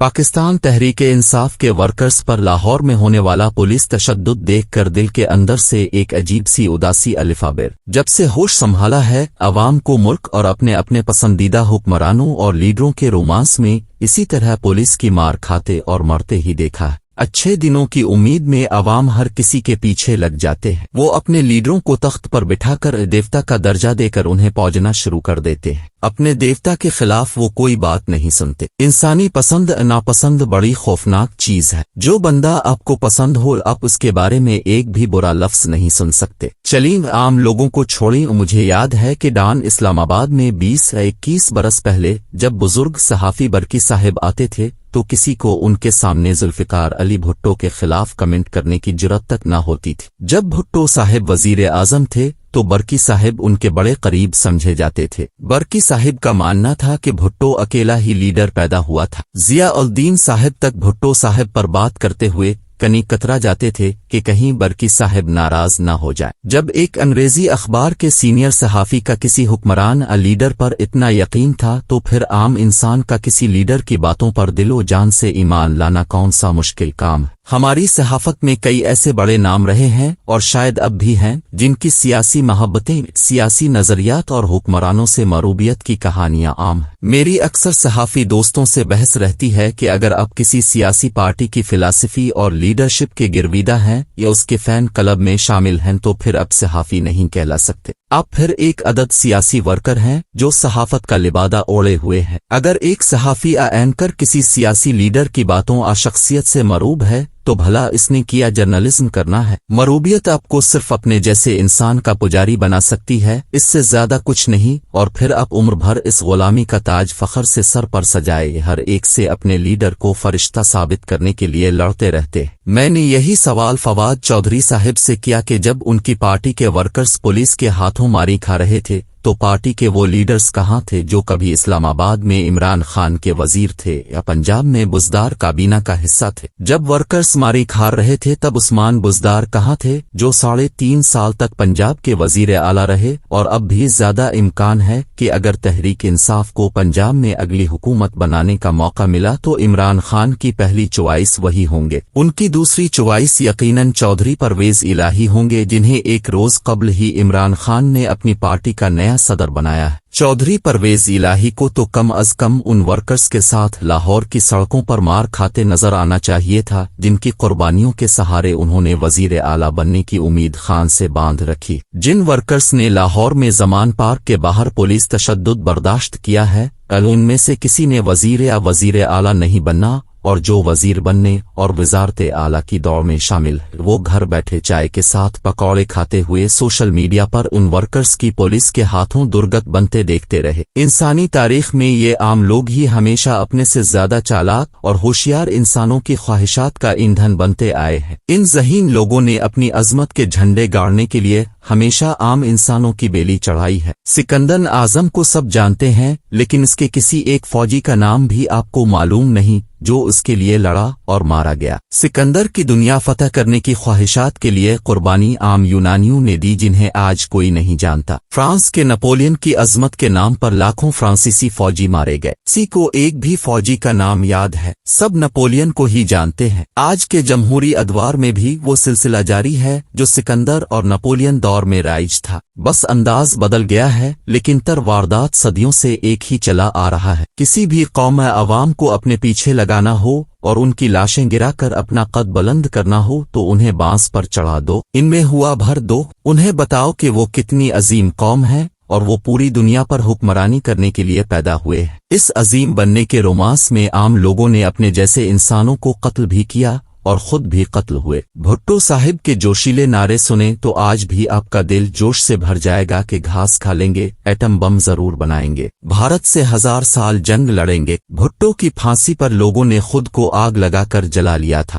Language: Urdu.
پاکستان تحریک انصاف کے ورکرز پر لاہور میں ہونے والا پولیس تشدد دیکھ کر دل کے اندر سے ایک عجیب سی اداسی الفابیر جب سے ہوش سنبھالا ہے، عوام کو ملک اور اپنے اپنے پسندیدہ حکمرانوں اور لیڈروں کے رومانس میں اسی طرح پولیس کی مار کھاتے اور مرتے ہی دیکھا ہے۔ اچھے دنوں کی امید میں عوام ہر کسی کے پیچھے لگ جاتے ہیں، وہ اپنے لیڈروں کو تخت پر بٹھا کر دیوتا کا درجہ دے کر انہیں پوجنا شروع کر دیتے ہیں۔ اپنے دیوتا کے خلاف وہ کوئی بات نہیں سنتے۔ انسانی پسند ناپسند بڑی خوفناک چیز ہے۔ جو بندہ آپ کو پسند ہو، آپ اس کے بارے میں ایک بھی برا لفظ نہیں سن سکتے۔ چلیں عام لوگوں کو چھوڑیں، مجھے یاد ہے کہ ڈان اسلام آباد میں 20-21 برس پہلے جب بزرگ صحافی برکی صاحب آتے تھے تو کسی کو ان کے سامنے ذوالفقار علی بھٹو کے خلاف کمنٹ کرنے کی جرأت تک نہ ہوتی تھی۔ جب بھٹو صاحب وزیر اعظم تھے تو برکی صاحب ان کے بڑے قریب سمجھے جاتے تھے۔ برکی صاحب کا ماننا تھا کہ بھٹو اکیلا ہی لیڈر پیدا ہوا تھا۔ ضیاء الدین صاحب تک بھٹو صاحب پر بات کرتے ہوئے کنی کترا جاتے تھے کہ کہیں برکی صاحب ناراض نہ ہو جائے۔ جب ایک انگریزی اخبار کے سینئر صحافی کا کسی حکمران لیڈر پر اتنا یقین تھا تو پھر عام انسان کا کسی لیڈر کی باتوں پر دل و جان سے ایمان لانا کون سا مشکل کام ہے۔ ہماری صحافت میں کئی ایسے بڑے نام رہے ہیں اور شاید اب بھی ہیں جن کی سیاسی محبتیں، سیاسی نظریات اور حکمرانوں سے مروبیت کی کہانیاں عام ہیں۔ میری اکثر صحافی دوستوں سے بحث رہتی ہے کہ اگر آپ کسی سیاسی پارٹی کی فلسفی اور لیڈرشپ کے گرویدہ ہیں یا اس کے فین کلب میں شامل ہیں تو پھر اب صحافی نہیں کہلا سکتے۔ آپ پھر ایک عدد سیاسی ورکر ہیں جو صحافت کا لبادہ اوڑے ہوئے ہیں۔ اگر ایک صحافی اینکر کسی سیاسی لیڈر کی باتوں شخصیت سے مروب ہے تو بھلا اس نے کیا جرنلزم کرنا ہے؟ مروبیت آپ کو صرف اپنے جیسے انسان کا پجاری بنا سکتی ہے، اس سے زیادہ کچھ نہیں، اور پھر آپ عمر بھر اس غلامی کا تاج فخر سے سر پر سجائے ہر ایک سے اپنے لیڈر کو فرشتہ ثابت کرنے کے لیے لڑتے رہتے۔ میں نے یہی سوال فواد چودھری صاحب سے کیا کہ جب ان کی پارٹی کے ورکرز پولیس کے ہاتھوں ماری کھا رہے تھے تو پارٹی کے وہ لیڈرز کہاں تھے جو کبھی اسلام آباد میں عمران خان کے وزیر تھے یا پنجاب میں بزدار کابینہ کا حصہ تھے؟ جب ورکرز ماری کھا رہے تھے تب عثمان بزدار کہاں تھے جو 3.5 سال تک پنجاب کے وزیر اعلیٰ رہے؟ اور اب بھی زیادہ امکان ہے کہ اگر تحریک انصاف کو پنجاب میں اگلی حکومت بنانے کا موقع ملا تو عمران خان کی پہلی چوائس وہی ہوں گے۔ ان کی دوسری چوائس یقیناً چودھری پرویز الہی ہوں گے، جنہیں ایک روز قبل ہی عمران خان نے اپنی پارٹی کا نیا صدر بنایا ہے۔ چودھری پرویز الہی کو تو کم از کم ان ورکرز کے ساتھ لاہور کی سڑکوں پر مار کھاتے نظر آنا چاہیے تھا جن کی قربانیوں کے سہارے انہوں نے وزیر اعلیٰ بننے کی امید خان سے باندھ رکھی۔ جن ورکرز نے لاہور میں زمان پارک کے باہر پولیس تشدد برداشت کیا ہے، ان میں سے کسی نے وزیر یا وزیر اعلیٰ نہیں بننا، اور جو وزیر بننے اور وزارت اعلیٰ کی دوڑ میں شامل وہ گھر بیٹھے چائے کے ساتھ پکوڑے کھاتے ہوئے سوشل میڈیا پر ان ورکرز کی پولیس کے ہاتھوں درگت بنتے دیکھتے رہے۔ انسانی تاریخ میں یہ عام لوگ ہی ہمیشہ اپنے سے زیادہ چالاک اور ہوشیار انسانوں کی خواہشات کا ایندھن بنتے آئے ہیں۔ ان ذہین لوگوں نے اپنی عظمت کے جھنڈے گاڑنے کے لیے ہمیشہ عام انسانوں کی بیلی چڑھائی ہے۔ سکندر اعظم کو سب جانتے ہیں، لیکن اس کے کسی ایک فوجی کا نام بھی آپ کو معلوم نہیں جو اس کے لیے لڑا اور مارا گیا۔ سکندر کی دنیا فتح کرنے کی خواہشات کے لیے قربانی عام یونانیوں نے دی جنہیں آج کوئی نہیں جانتا۔ فرانس کے نپولین کی عظمت کے نام پر لاکھوں فرانسیسی فوجی مارے گئے، کسی کو ایک بھی فوجی کا نام یاد ہے؟ سب نپولین کو ہی جانتے ہیں۔ آج کے جمہوری ادوار میں بھی وہ سلسلہ جاری ہے جو سکندر اور نپولین دور میں رائج تھا، بس انداز بدل گیا ہے، لیکن تر واردات صدیوں سے ایک ہی چلا آ رہا ہے۔ کسی بھی قوم عوام کو اپنے پیچھے لگانا ہو اور ان کی لاشیں گرا کر اپنا قد بلند کرنا ہو تو انہیں بانس پر چڑھا دو، ان میں ہوا بھر دو، انہیں بتاؤ کہ وہ کتنی عظیم قوم ہے اور وہ پوری دنیا پر حکمرانی کرنے کے لیے پیدا ہوئے ہیں۔ اس عظیم بننے کے رومانس میں عام لوگوں نے اپنے جیسے انسانوں کو قتل بھی کیا اور خود بھی قتل ہوئے۔ بھٹو صاحب کے جوشیلے نعرے سنیں تو آج بھی آپ کا دل جوش سے بھر جائے گا کہ گھاس کھا لیں گے، ایٹم بم ضرور بنائیں گے، بھارت سے 1000 سال جنگ لڑیں گے۔ بھٹو کی پھانسی پر لوگوں نے خود کو آگ لگا کر جلا لیا تھا۔